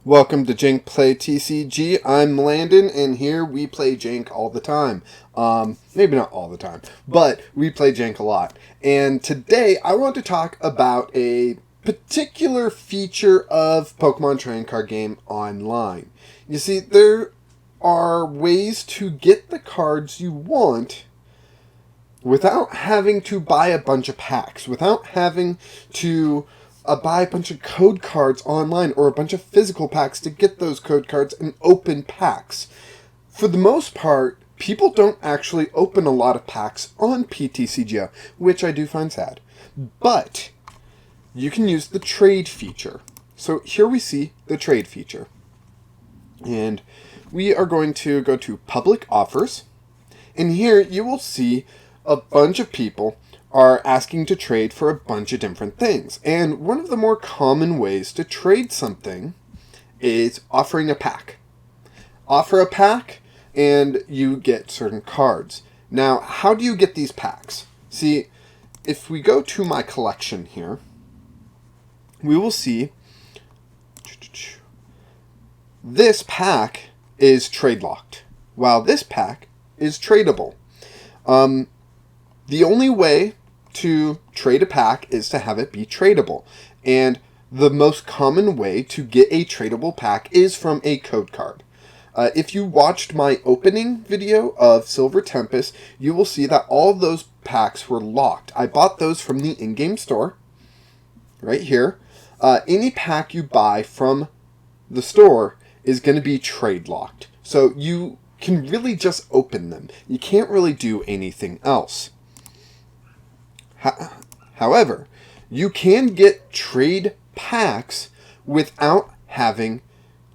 Welcome to Jank Play TCG. I'm Landon, and here we play Jank all the time. Maybe not all the time, but we play Jank a lot. And today I want to talk about a particular feature of Pokemon Trading Card Game Online. You see, there are ways to get the cards you want without having to buy a bunch of packs, without having to buy a bunch of code cards online or a bunch of physical packs to get those code cards and open packs. For the most part, people don't actually open a lot of packs on PTCGO, which I do find sad. But you can use the trade feature. So here we see the trade feature. And we are going to go to public offers. And here you will see a bunch of people are asking to trade for a bunch of different things. And one of the more common ways to trade something is offering a pack. Offer a pack and you get certain cards. Now, how do you get these packs? See, if we go to my collection here, we will see this pack is trade locked, while this pack is tradable. The only way to trade a pack is to have it be tradable. And the most common way to get a tradable pack is from a code card. If you watched my opening video of Silver Tempest, you will see that all of those packs were locked. I bought those from the in-game store, right here. Any pack you buy from the store is going to be trade locked. So you can really just open them. You can't really do anything else. However, you can get trade packs without having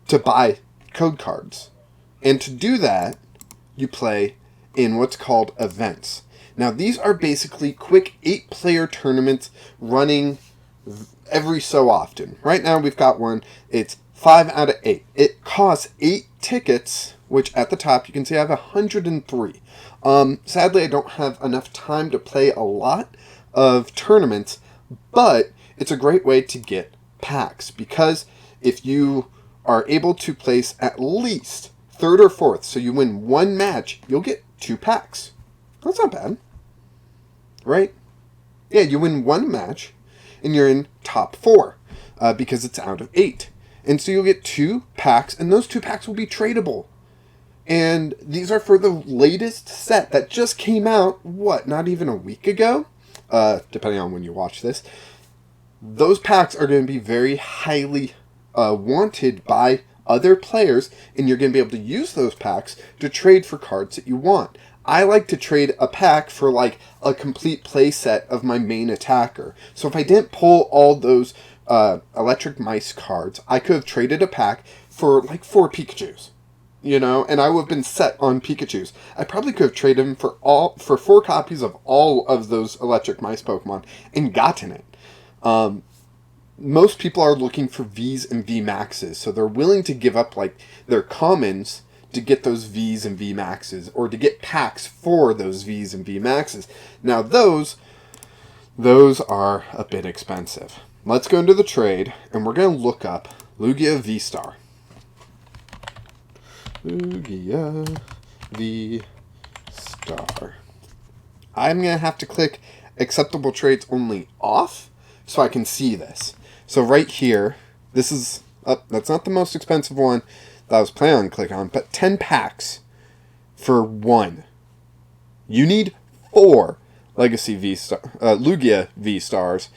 to buy code cards. And to do that, you play in what's called events. Now, these are basically quick 8-player tournaments running every so often. Right now, we've got one. It's 5 out of 8. It costs 8 tickets, which at the top you can see I have 103. Sadly, I don't have enough time to play a lot of tournaments, but it's a great way to get packs, because if you are able to place at least 3rd or 4th, so you win one match, you'll get 2 packs. That's not bad, right? Yeah, you win one match and you're in top 4 because it's out of 8. And so you'll get 2 packs, and those 2 packs will be tradable. And these are for the latest set that just came out, not even a week ago? Depending on when you watch this. Those packs are going to be very highly wanted by other players, and you're going to be able to use those packs to trade for cards that you want. I like to trade a pack for like a complete play set of my main attacker. So if I didn't pull all those electric mice cards, I could have traded a pack for like 4 Pikachus. You know, and I would have been set on Pikachus. I probably could have traded him for 4 copies of all of those electric mice Pokemon and gotten it. Most people are looking for Vs and V Maxes, so they're willing to give up like their commons to get those Vs and V Maxes, or to get packs for those Vs and V Maxes. Now those are a bit expensive. Let's go into the trade, and we're going to look up Lugia V-Star. Lugia V-Star. I'm going to have to click acceptable trades only off so I can see this. So right here, this is, that's not the most expensive one that I was planning on clicking on, but 10 packs for 1. You need 4 Legacy V-Star, Lugia V-Stars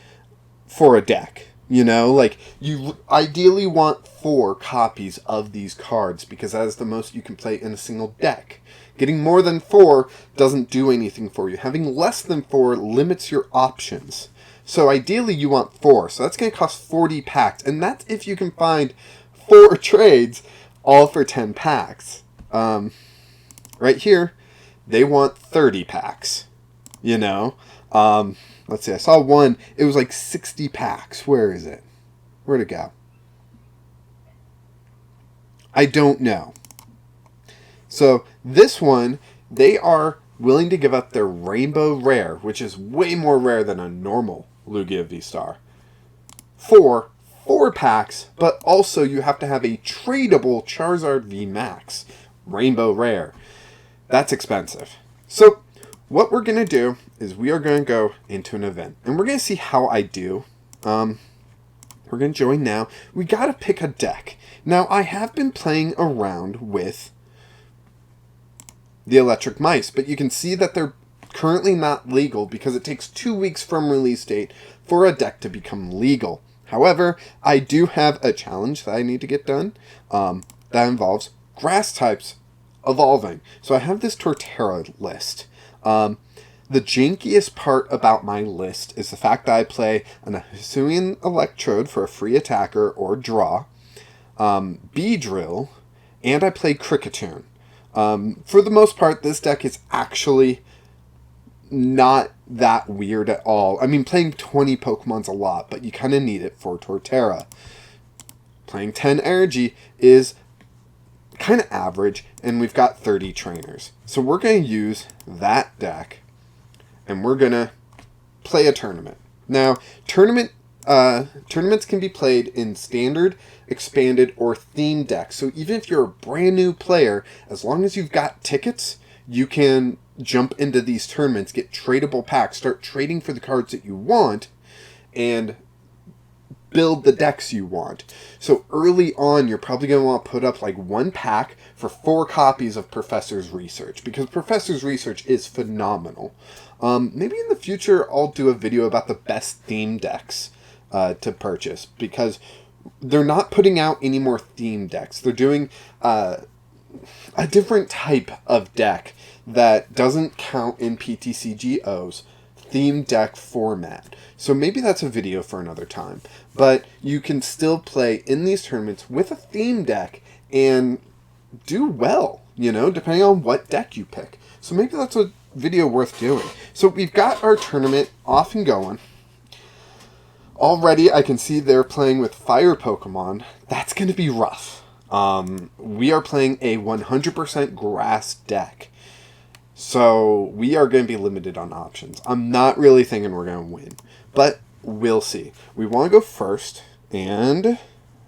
for a deck. You know, like, you ideally want 4 copies of these cards, because that is the most you can play in a single deck. Getting more than 4 doesn't do anything for you. Having less than 4 limits your options. So ideally you want 4. So that's going to cost 40 packs. And that's if you can find 4 trades, all for 10 packs. Right here, they want 30 packs. You know? Let's see, I saw one, it was like 60 packs. Where is it? Where'd it go? I don't know. So this one, they are willing to give up their Rainbow Rare, which is way more rare than a normal Lugia V-Star, for 4 packs, but also you have to have a tradable Charizard V Max, Rainbow Rare. That's expensive. So what we're going to do is we are going to go into an event, and we're going to see how I do. We're going to join now. We got to pick a deck. Now, I have been playing around with the electric mice, but you can see that they're currently not legal because it takes 2 weeks from release date for a deck to become legal. However, I do have a challenge that I need to get done that involves grass types evolving. So I have this Torterra list. The jankiest part about my list is the fact that I play an Hisuian Electrode for a free attacker or draw, Beedrill, and I play Cricketune. For the most part, this deck is actually not that weird at all. I mean, playing 20 Pokemon's a lot, but you kind of need it for Torterra. Playing 10 Energy is kind of average, and we've got 30 trainers. So we're going to use that deck, and we're going to play a tournament. Now, tournaments can be played in standard, expanded, or themed decks. So even if you're a brand new player, as long as you've got tickets, you can jump into these tournaments, get tradable packs, start trading for the cards that you want, and build the decks you want. So early on, you're probably going to want to put up like 1 pack for 4 copies of Professor's Research, because Professor's Research is phenomenal. Maybe in the future, I'll do a video about the best theme decks to purchase, because they're not putting out any more theme decks. They're doing a different type of deck that doesn't count in PTCGO's theme deck format. So maybe that's a video for another time. But you can still play in these tournaments with a theme deck and do well, you know, depending on what deck you pick. So maybe that's a video worth doing. So we've got our tournament off and going. Already I can see they're playing with fire Pokemon. That's going to be rough. We are playing a 100% grass deck. So we are going to be limited on options. I'm not really thinking we're going to win, but we'll see. We want to go first, and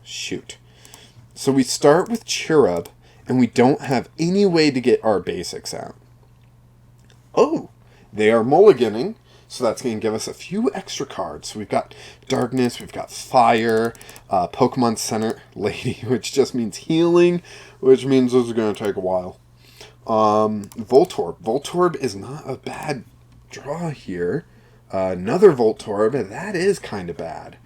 shoot. So we start with Chirrub, and we don't have any way to get our basics out. Oh, they are mulliganing, so that's going to give us a few extra cards. So we've got Darkness, we've got Fire, Pokemon Center Lady, which just means healing, which means this is going to take a while. Voltorb. Voltorb is not a bad draw here. Another Voltorb, that is kind of bad.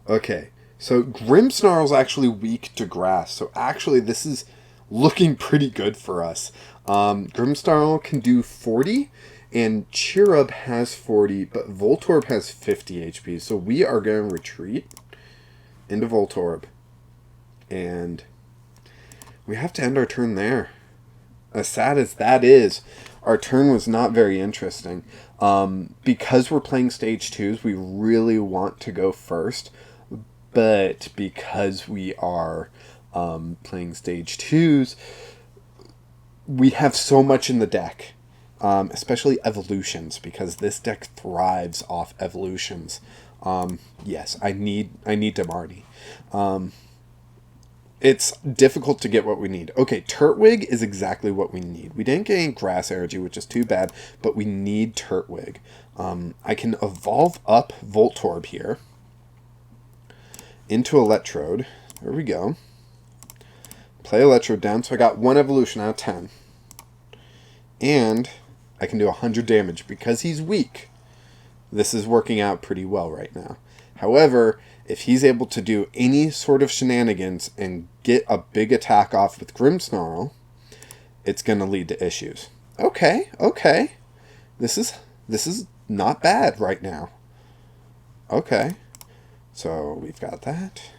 Okay, so Grimmsnarl's actually weak to grass, so actually this is looking pretty good for us. Grimmsnarl can do 40, and Chirrub has 40, but Voltorb has 50 HP, so we are going to retreat into Voltorb, and we have to end our turn there. As sad as that is, our turn was not very interesting. Because we're playing stage 2s, we really want to go first. But because we are playing stage 2s, we have so much in the deck. Especially evolutions, because this deck thrives off evolutions. Yes, I need Damarty. It's difficult to get what we need. Okay, Turtwig is exactly what we need. We didn't get any Grass Energy, which is too bad, but we need Turtwig. I can evolve up Voltorb here into Electrode. There we go. Play Electrode down, so I got 1 evolution out of 10. And I can do 100 damage because he's weak. This is working out pretty well right now. However, if he's able to do any sort of shenanigans and get a big attack off with Grimmsnarl, it's going to lead to issues. Okay. This is not bad right now. Okay. So we've got that.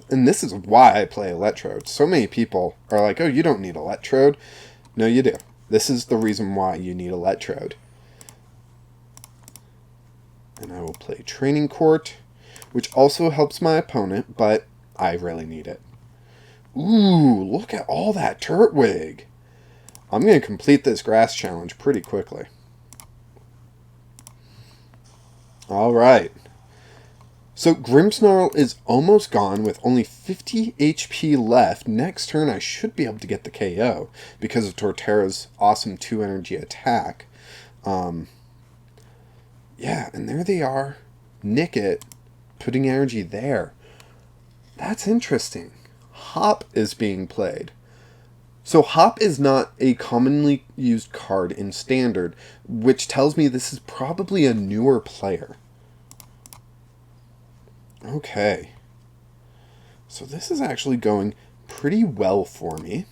And this is why I play Electrode. So many people are like, oh, you don't need Electrode. No, you do. This is the reason why you need Electrode. And I will play Training Court, which also helps my opponent, but I really need it. Ooh, look at all that Turtwig. I'm going to complete this grass challenge pretty quickly. Alright. So Grimmsnarl is almost gone with only 50 HP left. Next turn I should be able to get the KO because of Torterra's awesome 2 energy attack. Yeah, and there they are. Nick it, putting energy there. That's interesting. Hop is being played. So Hop is not a commonly used card in Standard, which tells me this is probably a newer player. Okay. So this is actually going pretty well for me.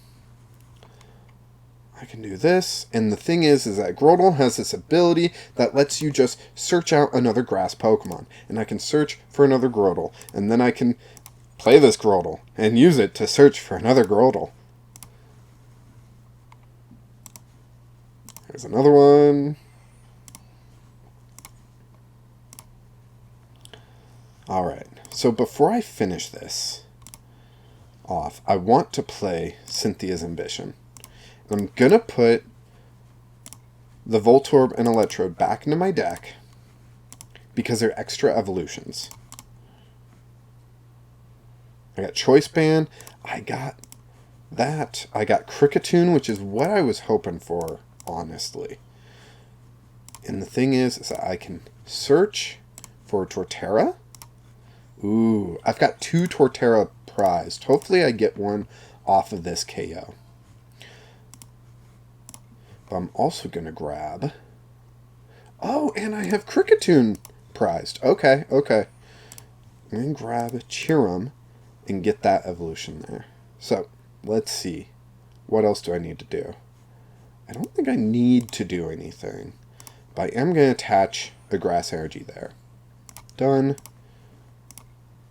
I can do this, and the thing is that Grotle has this ability that lets you just search out another grass Pokemon. And I can search for another Grotle, and then I can play this Grotle and use it to search for another Grotle. There's another one. Alright, so before I finish this off, I want to play Cynthia's Ambition. I'm going to put the Voltorb and Electrode back into my deck because they're extra evolutions. I got Choice Band. I got that. I got Kricketune, which is what I was hoping for, honestly. And the thing is that I can search for Torterra. Ooh, I've got 2 Torterra prized. Hopefully I get one off of this KO. But I'm also going to grab... Oh, and I have Kricketune prized. Okay, okay. I'm going to grab Chiram and get that evolution there. So, let's see. What else do I need to do? I don't think I need to do anything. But I am going to attach a Grass Energy there. Done.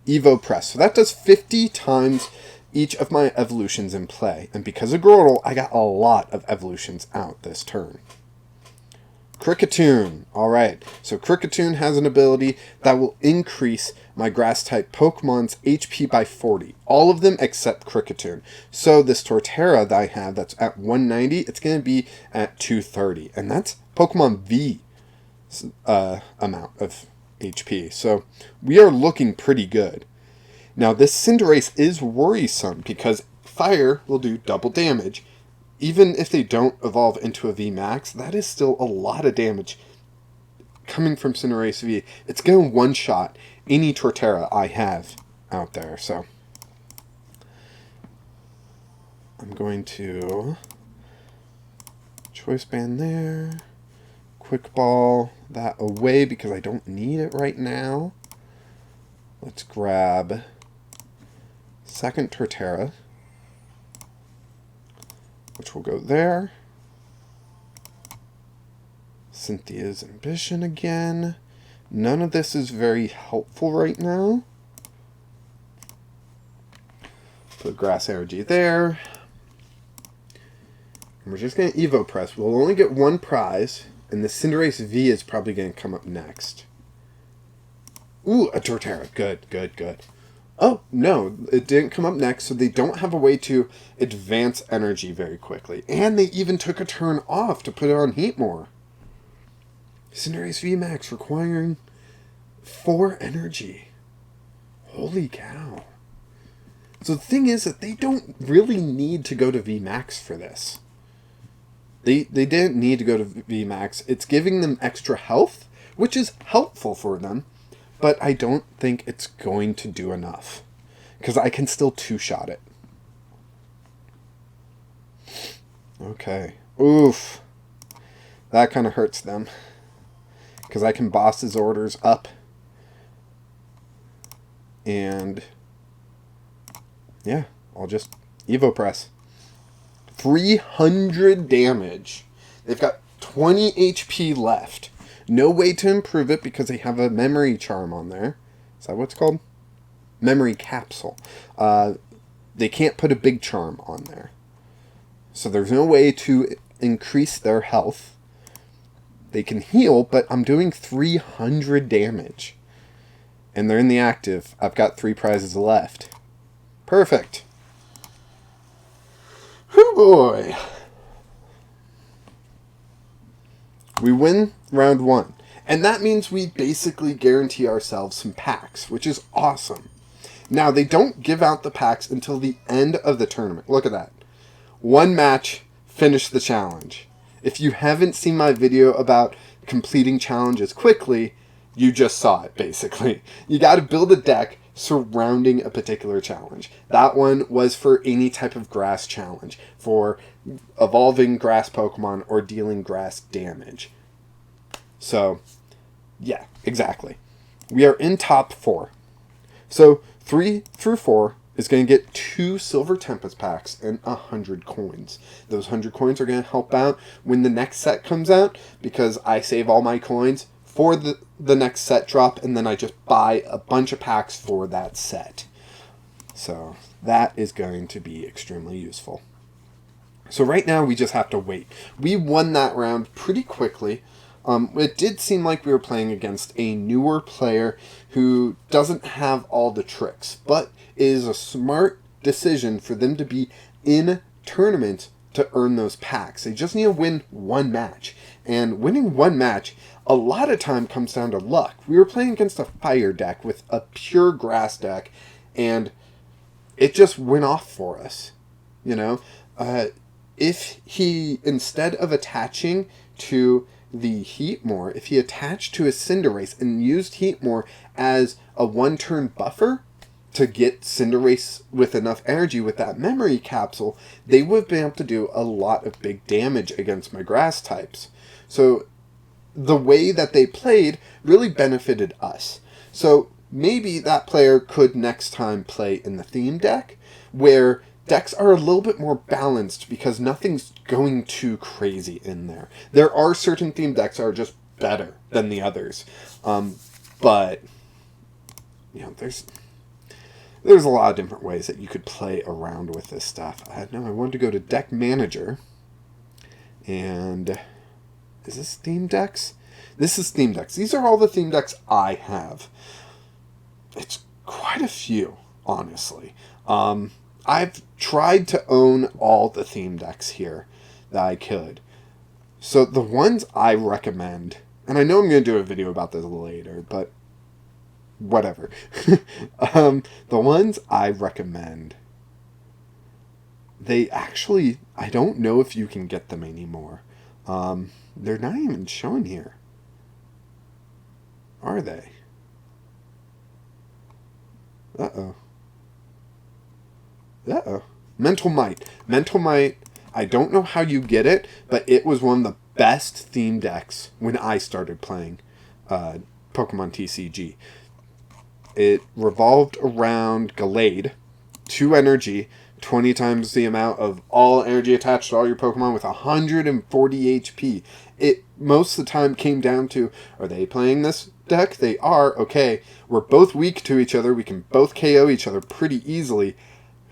Evo Press. So that does 50 times each of my evolutions in play. And because of Grotle, I got a lot of evolutions out this turn. Kricketune. Alright, so Kricketune has an ability that will increase my Grass-type Pokemon's HP by 40. All of them except Kricketune. So this Torterra that I have that's at 190, it's going to be at 230. And that's Pokemon V amount of HP. So we are looking pretty good. Now this Cinderace is worrisome because fire will do double damage. Even if they don't evolve into a VMAX, that is still a lot of damage coming from Cinderace V. It's going to one-shot any Torterra I have out there. So I'm going to Choice Band there. Quick Ball that away because I don't need it right now. Let's grab second Torterra, which will go there. Cynthia's Ambition again. None of this is very helpful right now. Put Grass Energy there. And we're just going to Evo Press. We'll only get one prize. And the Cinderace V is probably going to come up next. Ooh, a Torterra. Good, good, good. Oh, no, it didn't come up next, so they don't have a way to advance energy very quickly. And they even took a turn off to put it on Heatmore. Cinderace VMAX requiring 4 energy. Holy cow. So the thing is that they don't really need to go to VMAX for this. They didn't need to go to VMAX. It's giving them extra health, which is helpful for them. But I don't think it's going to do enough. Because I can still two-shot it. Okay. Oof. That kind of hurts them. Because I can boss his orders up. And yeah, I'll just Evo Press. 300 damage. They've got 20 HP left. No way to improve it because they have a memory charm on there. Is that what it's called? Memory capsule. They can't put a big charm on there. So there's no way to increase their health. They can heal, but I'm doing 300 damage. And they're in the active. I've got 3 prizes left. Perfect. Whew boy. We win round 1. And that means we basically guarantee ourselves some packs, which is awesome. Now, they don't give out the packs until the end of the tournament. Look at that. One match, finish the challenge. If you haven't seen my video about completing challenges quickly, you just saw it, basically. You got to build a deck surrounding a particular challenge. That one was for any type of grass challenge, for evolving grass Pokemon or dealing grass damage. So, yeah, exactly. We are in top 4. So, 3 through 4 is going to get 2 Silver Tempest packs and 100 coins. Those 100 coins are going to help out when the next set comes out, because I save all my coins for the next set drop, and then I just buy a bunch of packs for that set. So that is going to be extremely useful. So right now we just have to wait. We won that round pretty quickly. It did seem like we were playing against a newer player who doesn't have all the tricks, but is a smart decision for them to be in tournaments to earn those packs. They just need to win one match. And winning one match, a lot of time comes down to luck. We were playing against a fire deck with a pure grass deck, and it just went off for us. You know? If he, instead of attaching to the Heatmore, if he attached to his Cinderace and used Heatmore as a one-turn buffer to get Cinderace with enough energy with that memory capsule, they would have been able to do a lot of big damage against my grass types. So the way that they played really benefited us. So maybe that player could next time play in the theme deck, where decks are a little bit more balanced because nothing's going too crazy in there. There are certain theme decks that are just better than the others. But, you know, there's a lot of different ways that you could play around with this stuff. I wanted to go to Deck Manager. And is this theme decks? This is theme decks. These are all the theme decks I have. It's quite a few, honestly. I've tried to own all the theme decks here that I could. So the ones I recommend, and I know I'm going to do a video about this later, but whatever. The ones I recommend, they actually, I don't know if you can get them anymore. They're not even shown here. Are they? Uh-oh. Mental Might. Mental Might, I don't know how you get it, but it was one of the best theme decks when I started playing Pokemon TCG. It revolved around Gallade, 2 energy, 20 times the amount of all energy attached to all your Pokemon with 140 HP. It most of the time came down to, are they playing this deck? They are. Okay, we're both weak to each other. We can both KO each other pretty easily.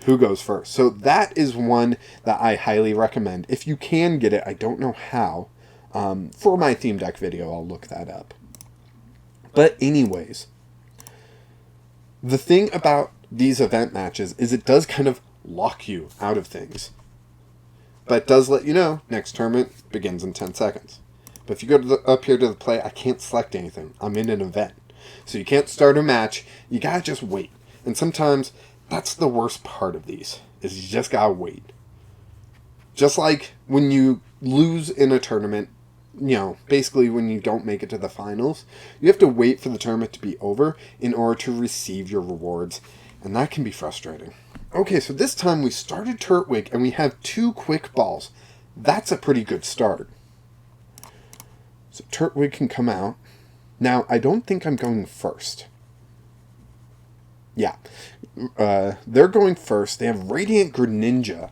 Who goes first? So that is one that I highly recommend. If you can get it, I don't know how. For my theme deck video, I'll look that up. But anyways, the thing about these event matches is it does kind of lock you out of things. But it does let you know, next tournament begins in 10 seconds. But if you go up here to the play, I can't select anything. I'm in an event. So you can't start a match. You gotta just wait. And sometimes that's the worst part of these, is you just gotta wait. Just like when you lose in a tournament, you know, basically when you don't make it to the finals, you have to wait for the tournament to be over in order to receive your rewards, and that can be frustrating. Okay, so this time we started Turtwig, and we have 2 quick balls. That's a pretty good start. So Turtwig can come out. Now, I don't think I'm going first. Yeah. They're going first. They have Radiant Greninja.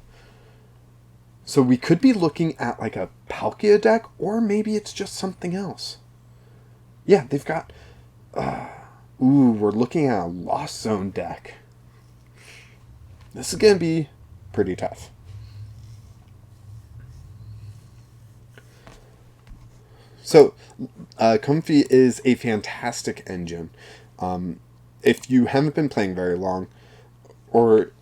So we could be looking at like a Palkia deck, or maybe it's just something else. Yeah, they've got... we're looking at a Lost Zone deck. This is going to be pretty tough. So, Comfey is a fantastic engine. If you haven't been playing very long, or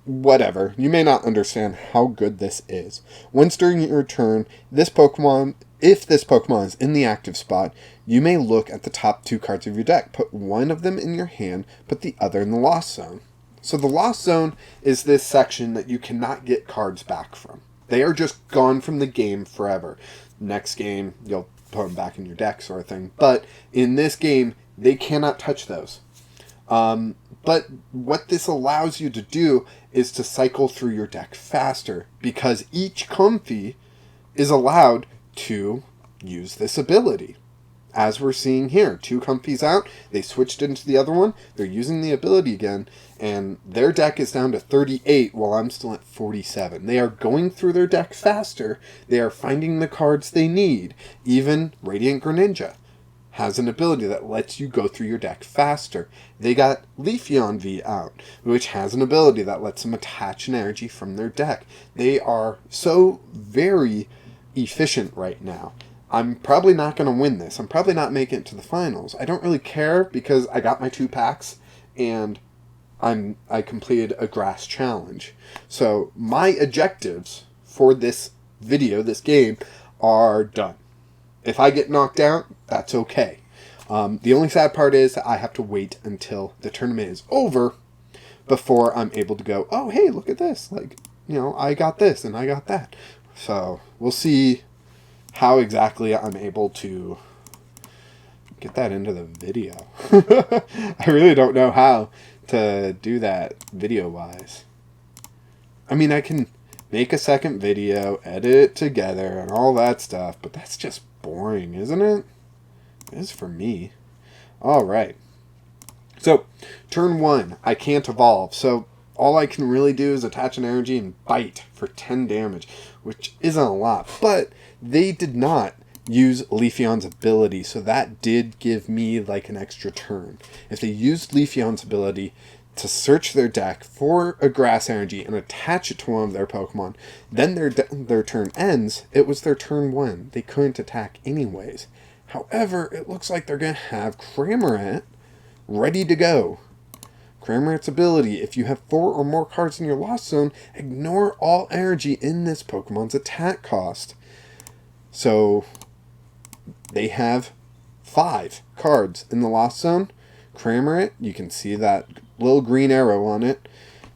whatever, you may not understand how good this is. Once during your turn, this Pokemon if this Pokemon is in the active spot, you may look at the top 2 cards of your deck. Put one of them in your hand, put the other in the Lost Zone. So the Lost Zone is this section that you cannot get cards back from. They are just gone from the game forever. Next game, you'll put them back in your deck sort of thing. But in this game, they cannot touch those. But what this allows you to do is to cycle through your deck faster, because each Comfey is allowed to use this ability. As we're seeing here, 2 Comfeys out, they switched into the other one, they're using the ability again, and their deck is down to 38 while I'm still at 47. They are going through their deck faster, they are finding the cards they need. Even Radiant Greninja has an ability that lets you go through your deck faster. They got Leafeon V out, which has an ability that lets them attach an energy from their deck. They are so very efficient right now. I'm probably not going to win this. I'm probably not making it to the finals. I don't really care because I got my 2 packs and I completed a grass challenge. So my objectives for this video, this game, are done. If I get knocked out, that's okay. The only sad part is that I have to wait until the tournament is over before I'm able to go, oh, hey, look at this. Like, you know, I got this and I got that. So we'll see how exactly I'm able to get that into the video. I really don't know how to do that video-wise. I mean, I can make a second video, edit it together, and all that stuff, but that's just boring, isn't it? It is for me. Alright. So, turn 1, I can't evolve, so all I can really do is attach an energy and bite for 10 damage, which isn't a lot, but they did not use Leafeon's ability, so that did give me like an extra turn. If they used Leafeon's ability to search their deck for a grass energy and attach it to one of their Pokemon, then their turn ends, it was their turn 1. They couldn't attack anyways. However, it looks like they're going to have Cramorant ready to go. Cramorant's ability, if you have 4 or more cards in your Lost Zone, ignore all energy in this Pokemon's attack cost. So, they have 5 cards in the Lost Zone. Cramorant, you can see that little green arrow on it.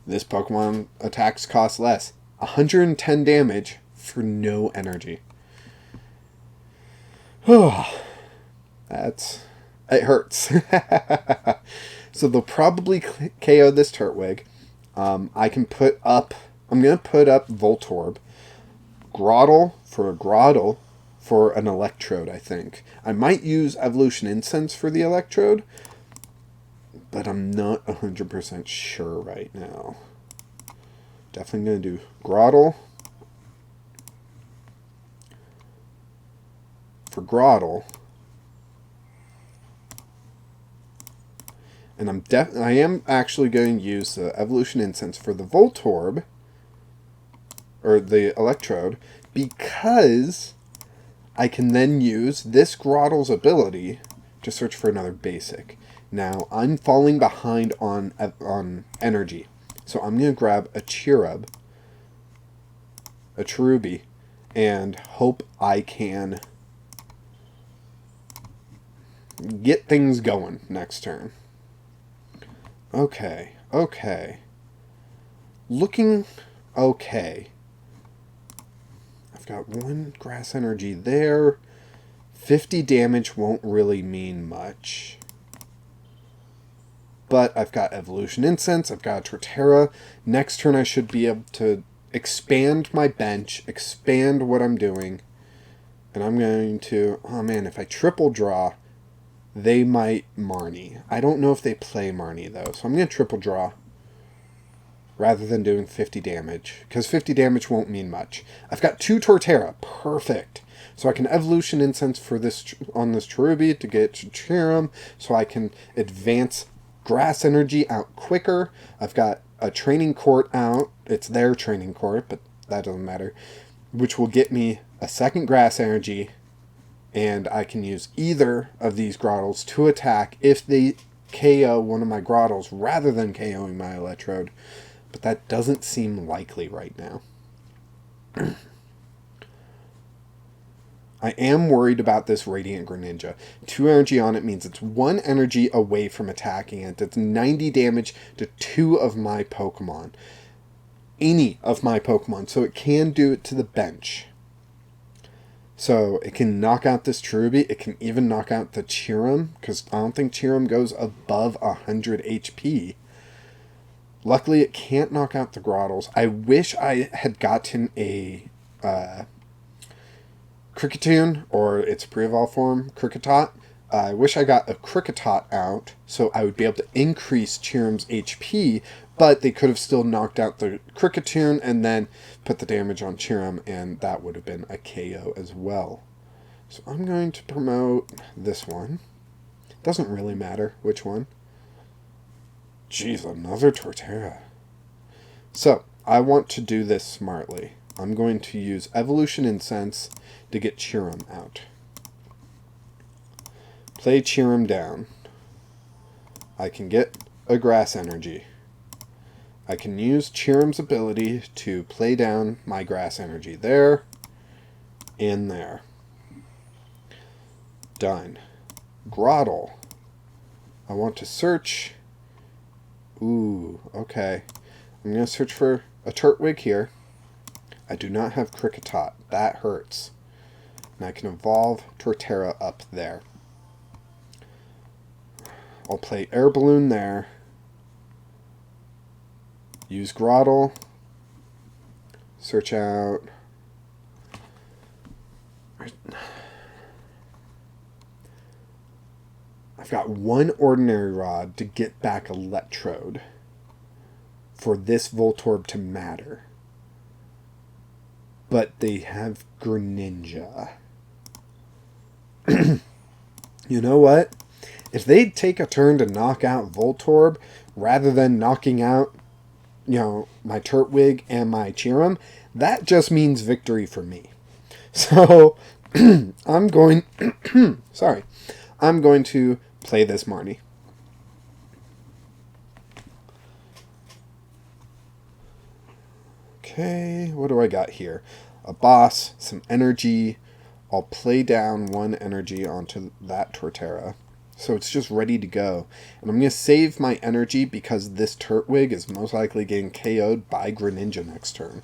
This Pokemon attacks cost less. 110 damage for no energy. It hurts. So they'll probably KO this Turtwig. I'm going to put up Voltorb. Grotle for an Electrode, I think. I might use Evolution Incense for the Electrode, but I'm not 100% sure right now. Definitely going to do Grotle. For Grotle. And I am actually going to use the Evolution Incense for the Voltorb, or the Electrode, because I can then use this Grotle's ability to search for another basic. Now, I'm falling behind on energy, so I'm going to grab a Cherubi, and hope I can get things going next turn. Okay. Looking okay. I've got 1 grass energy there. 50 damage won't really mean much. But I've got Evolution Incense, I've got a Torterra. Next turn I should be able to expand my bench, expand what I'm doing. And I'm going to, oh man, if I triple draw, they might Marnie. I don't know if they play Marnie, though. So I'm going to triple draw rather than doing 50 damage, because 50 damage won't mean much. I've got 2 Torterra. Perfect. So I can Evolution Incense for this on this Cherubi to get Cherum, so I can advance Grass Energy out quicker. I've got a Training Court out. It's their Training Court, but that doesn't matter. Which will get me a second Grass Energy, and I can use either of these Grottles to attack if they KO one of my Grottles rather than KOing my Electrode. But that doesn't seem likely right now. I am worried about this Radiant Greninja. 2 energy on it means it's 1 energy away from attacking it. That's 90 damage to 2 of my Pokemon. Any of my Pokemon. So it can do it to the bench. So it can knock out this Cherubi. It can even knock out the Chiram, because I don't think Chiram goes above 100 HP. Luckily, it can't knock out the Grottles. I wish I had gotten a Kricketune, or its pre-evolved form, Kricketot. I wish I got a Kricketot out, so I would be able to increase Chiram's HP, but they could have still knocked out the Kricketune and then put the damage on Chiram, and that would have been a KO as well. So I'm going to promote this one. Doesn't really matter which one. Jeez, another Torterra. So, I want to do this smartly. I'm going to use Evolution Incense to get Chiram out. Play Chiram down. I can get a Grass Energy. I can use Chiram's ability to play down my Grass Energy there and there. Done. Grottle. I want to search. Ooh, okay. I'm going to search for a Turtwig here. I do not have Kricketot. That hurts. And I can evolve Torterra up there. I'll play Air Balloon there. Use Grottle. Search out. I've got 1 Ordinary Rod to get back Electrode for this Voltorb to matter. But they have Greninja. You know what? If they'd take a turn to knock out Voltorb rather than knocking out, my Turtwig and my Chiram, that just means victory for me. So, I'm going to play this Marnie. Okay, what do I got here? A boss, some energy. I'll play down 1 energy onto that Torterra. So it's just ready to go. And I'm going to save my energy because this Turtwig is most likely getting KO'd by Greninja next turn.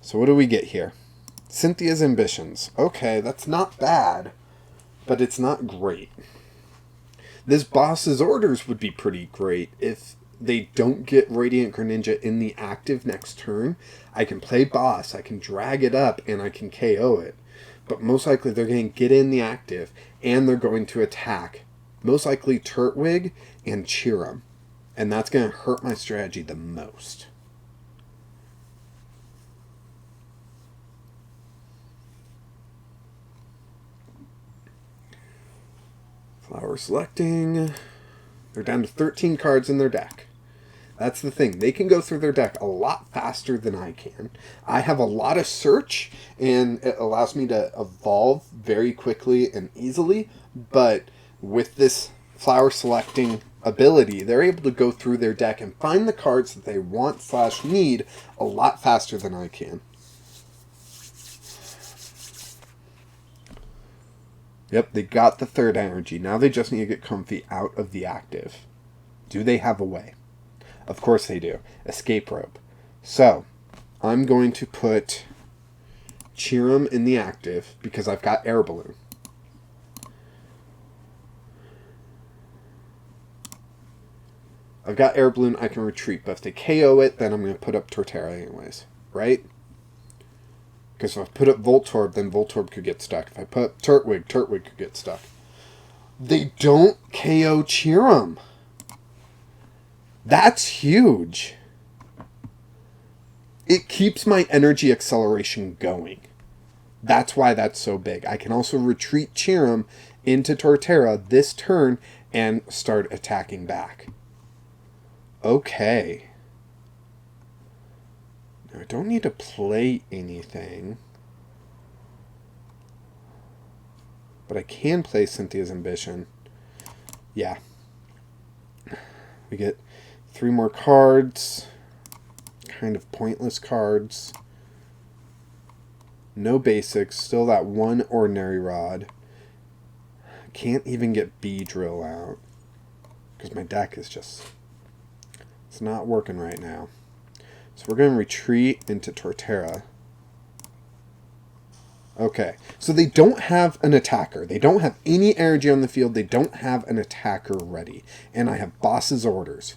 So what do we get here? Cynthia's Ambitions. Okay, that's not bad, but it's not great. This boss's orders would be pretty great if they don't get Radiant Greninja in the active next turn. I can play boss, I can drag it up, and I can KO it. But most likely they're going to get in the active, and they're going to attack. Most likely Turtwig and Chiram. And that's going to hurt my strategy the most. Flower selecting. They're down to 13 cards in their deck. That's the thing. They can go through their deck a lot faster than I can. I have a lot of search, and it allows me to evolve very quickly and easily. But with this flower selecting ability, they're able to go through their deck and find the cards that they want / need a lot faster than I can. Yep, they got the 3rd energy. Now they just need to get Comfy out of the active. Do they have a way? Of course they do. Escape rope. So, I'm going to put Chiram in the active because I've got Air Balloon. I've got Air Balloon, I can retreat, but if they KO it, then I'm going to put up Torterra anyways, right? Because if I put up Voltorb, then Voltorb could get stuck. If I put up Turtwig, Turtwig could get stuck. They don't KO Chiram. That's huge. It keeps my energy acceleration going. That's why that's so big. I can also retreat Chiram into Torterra this turn and start attacking back. Okay. Now I don't need to play anything. But I can play Cynthia's Ambition. Yeah. We get 3 more cards. Kind of pointless cards. No basics. Still that one ordinary rod. Can't even get Beedrill out. Because my deck is just... It's not working right now. So we're going to retreat into Torterra. Okay, so they don't have an attacker. They don't have any energy on the field. They don't have an attacker ready. And I have Boss's Orders,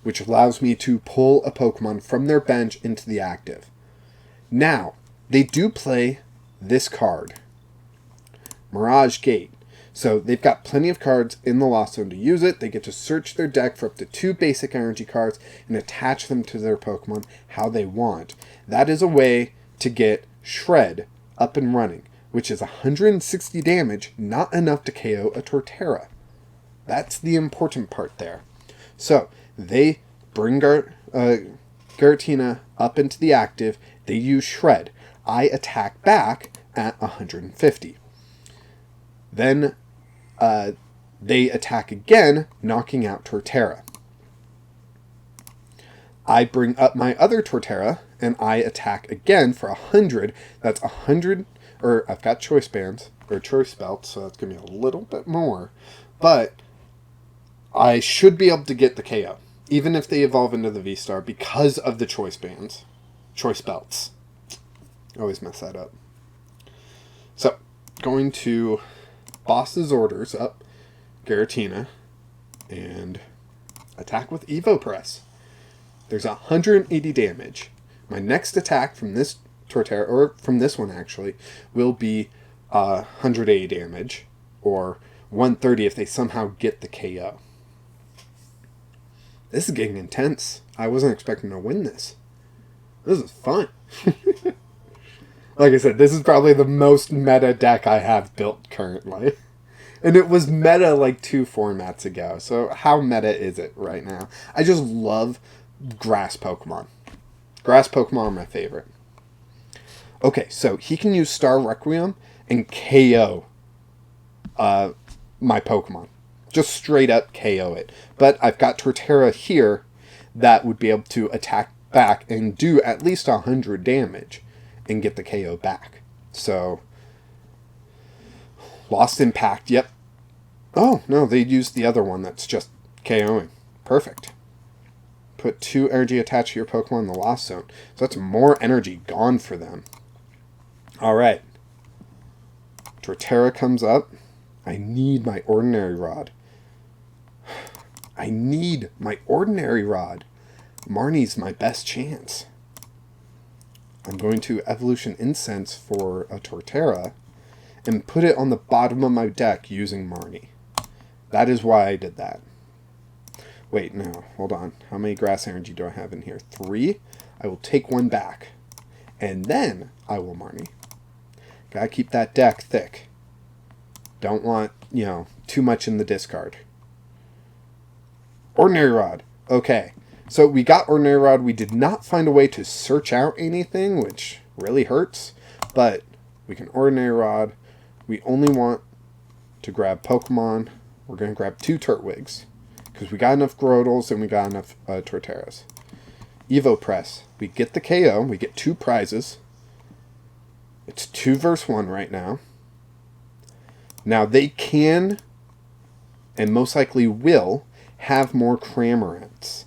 which allows me to pull a Pokemon from their bench into the active. Now, they do play this card, Mirage Gate. So they've got plenty of cards in the Lost Zone to use it. They get to search their deck for up to 2 basic energy cards and attach them to their Pokemon how they want. That is a way to get Shred up and running, which is 160 damage, not enough to KO a Torterra. That's the important part there. So they bring Giratina up into the active. They use Shred. I attack back at 150. Then they attack again, knocking out Torterra. I bring up my other Torterra, and I attack again for 100. That's 100, or I've got choice bands, or choice belts, so that's going to be a little bit more. But I should be able to get the KO, even if they evolve into the V-Star, because of the choice bands. Choice belts. I always mess that up. So, going to Boss's Orders up Giratina and attack with Evo Press. There's 180 damage. My next attack from this Torterra, or from this one actually, will be 180 damage, or 130 if they somehow get the KO. This is getting intense. I wasn't expecting to win this. This is fun. Like I said, this is probably the most meta deck I have built currently. And it was meta like 2 formats ago. So how meta is it right now? I just love grass Pokemon. Grass Pokemon are my favorite. Okay, so he can use Star Requiem and KO my Pokemon. Just straight up KO it. But I've got Torterra here that would be able to attack back and do at least 100 damage and get the KO back. So, Lost Impact, yep. Oh, no, they used the other one that's just KOing. Perfect. Put 2 energy attached to your Pokemon in the Lost Zone. So that's more energy gone for them. Alright. Torterra comes up. I need my Ordinary Rod. I need my Ordinary Rod. Marnie's my best chance. I'm going to Evolution Incense for a Torterra and put it on the bottom of my deck using Marnie. That is why I did that. Wait, no, hold on. How many grass energy do I have in here? 3? I will take 1 back. And then I will Marnie. Gotta keep that deck thick. Don't want, too much in the discard. Ordinary Rod. Okay. So we got Ordinary Rod. We did not find a way to search out anything, which really hurts. But we can Ordinary Rod. We only want to grab Pokemon. We're going to grab 2 Turtwigs. Because we got enough Groudals and we got enough Torterras. Evo Press. We get the KO. We get 2 prizes. It's 2 versus 1 right now. Now they can, and most likely will, have more Cramorants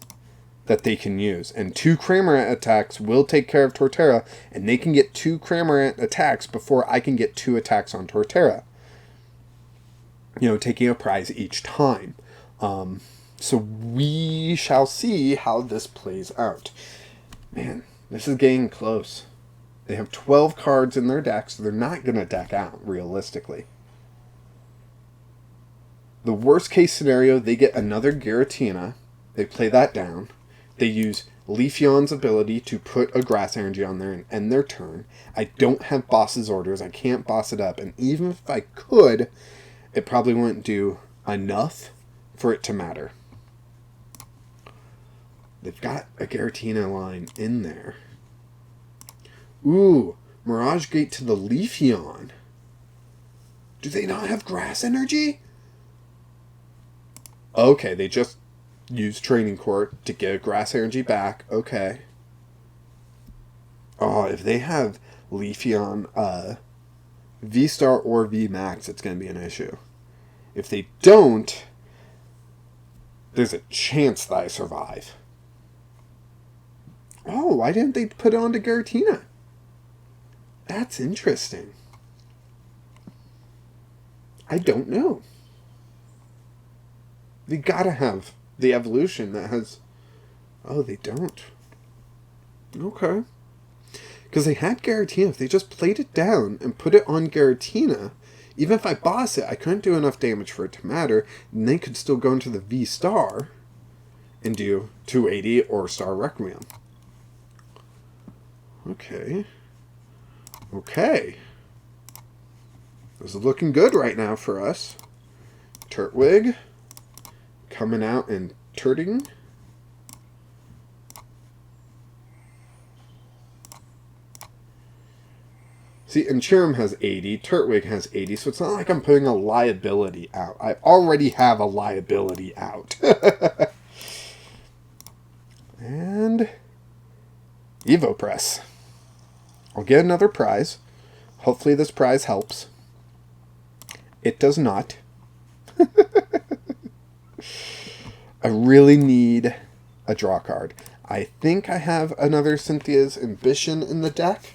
that they can use. And 2 Cramorant attacks will take care of Torterra, and they can get 2 Cramorant attacks before I can get 2 attacks on Torterra. Taking a prize each time. So we shall see how this plays out. Man, this is getting close. They have 12 cards in their deck, so they're not going to deck out, realistically. The worst case scenario, they get another Giratina. They play that down. They use Leafeon's ability to put a grass energy on there and end their turn. I don't have Boss's Orders. I can't boss it up. And even if I could, it probably wouldn't do enough for it to matter. They've got a Giratina line in there. Ooh, Mirage Gate to the Leafeon. Do they not have grass energy? Okay, they just use Training Court to get grass energy back. Okay. Oh, if they have Leafy on V-Star or V-Max, it's going to be an issue. If they don't, there's a chance that I survive. Oh, why didn't they put it onto Giratina? That's interesting. I don't know. They gotta have the evolution that has... Oh, they don't. Okay. Because they had Giratina. If they just played it down and put it on Giratina, even if I boss it, I couldn't do enough damage for it to matter, and they could still go into the V-Star and do 280 or Star Requiem. Okay. Okay. This is looking good right now for us. Turtwig coming out and turting. See, and Cherim has 80, Turtwig has 80, so it's not like I'm putting a liability out. I already have a liability out. And Evo Press. I'll get another prize. Hopefully this prize helps. It does not. I really need a draw card. I think I have another Cynthia's Ambition in the deck,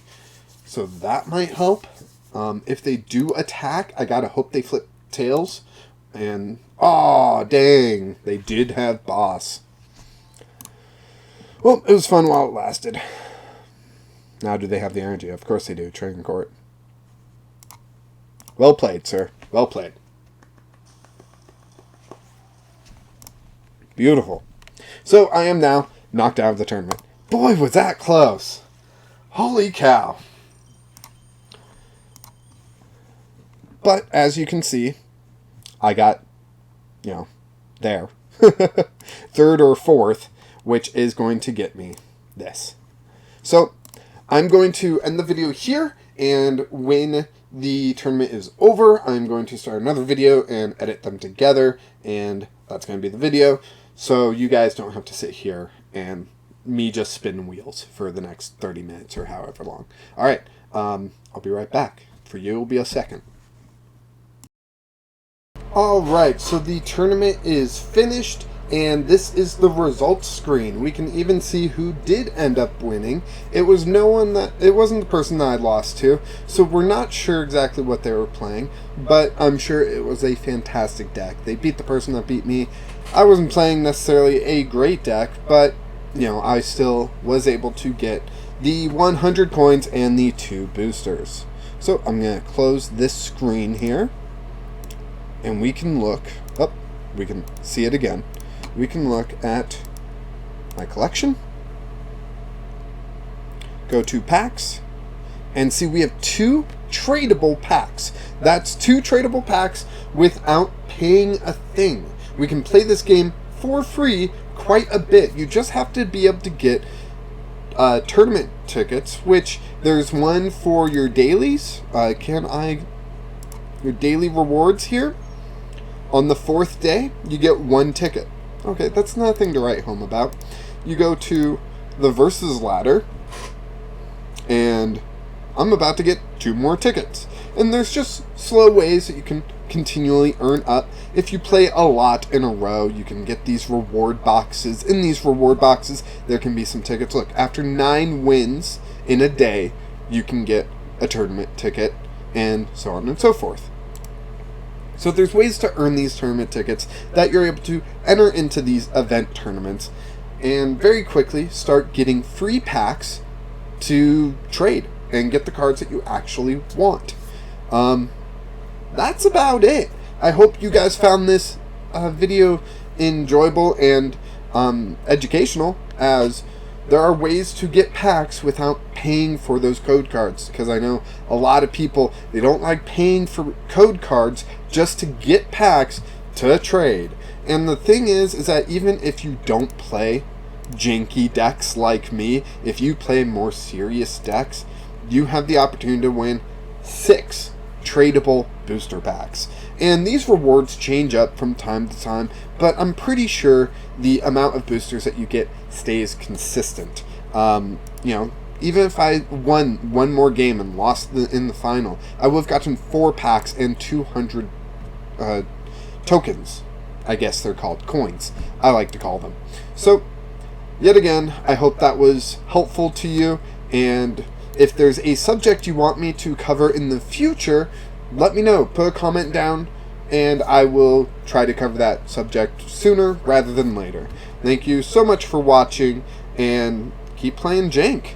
so that might help. If they do attack, I gotta hope they flip tails. And, oh dang, they did have Boss. Well, it was fun while it lasted. Now do they have the energy? Of course they do. Trading Court. Well played, sir. Well played. Beautiful. So I am now knocked out of the tournament. Boy, was that close. Holy cow. But as you can see, I got, there. Third or fourth, which is going to get me this. So I'm going to end the video here, and when the tournament is over, I'm going to start another video and edit them together, and that's going to be the video, so you guys don't have to sit here and me just spin wheels for the next 30 minutes or however long. Alright, I'll be right back. For you, it will be a second. Alright, so the tournament is finished, and this is the results screen. We can even see who did end up winning. It was it wasn't the person that I lost to, so we're not sure exactly what they were playing, but I'm sure it was a fantastic deck. They beat the person that beat me. I wasn't playing necessarily a great deck, but, I still was able to get the 100 coins and the 2 boosters. So I'm going to close this screen here, and we can look, we can see it again. We can look at my collection, go to packs, and see we have 2 tradable packs. That's 2 tradable packs without paying a thing. We can play this game for free quite a bit. You just have to be able to get tournament tickets, which there's one for your dailies. Your daily rewards here. On the 4th day, you get 1 ticket. Okay, that's nothing to write home about. You go to the Versus ladder, and I'm about to get 2 more tickets. And there's just slow ways that you can continually earn up. If you play a lot in a row, you can get these reward boxes. In these reward boxes, there can be some tickets. Look, after 9 wins in a day, you can get a tournament ticket, and so on and so forth. So there's ways to earn these tournament tickets that you're able to enter into these event tournaments and very quickly start getting free packs to trade and get the cards that you actually want. That's about it. I hope you guys found this video enjoyable and educational, as there are ways to get packs without paying for those code cards, because I know a lot of people, they don't like paying for code cards just to get packs to trade. And the thing is that even if you don't play janky decks like me, if you play more serious decks, you have the opportunity to win 6 tradable booster packs. And these rewards change up from time to time, but I'm pretty sure the amount of boosters that you get stays consistent. even if I won one more game and lost in the final, I would have gotten 4 packs and 200 tokens. I guess they're called coins. I like to call them. So, yet again, I hope that was helpful to you, and if there's a subject you want me to cover in the future, let me know. Put a comment down, and I will try to cover that subject sooner rather than later. Thank you so much for watching, and keep playing Jank.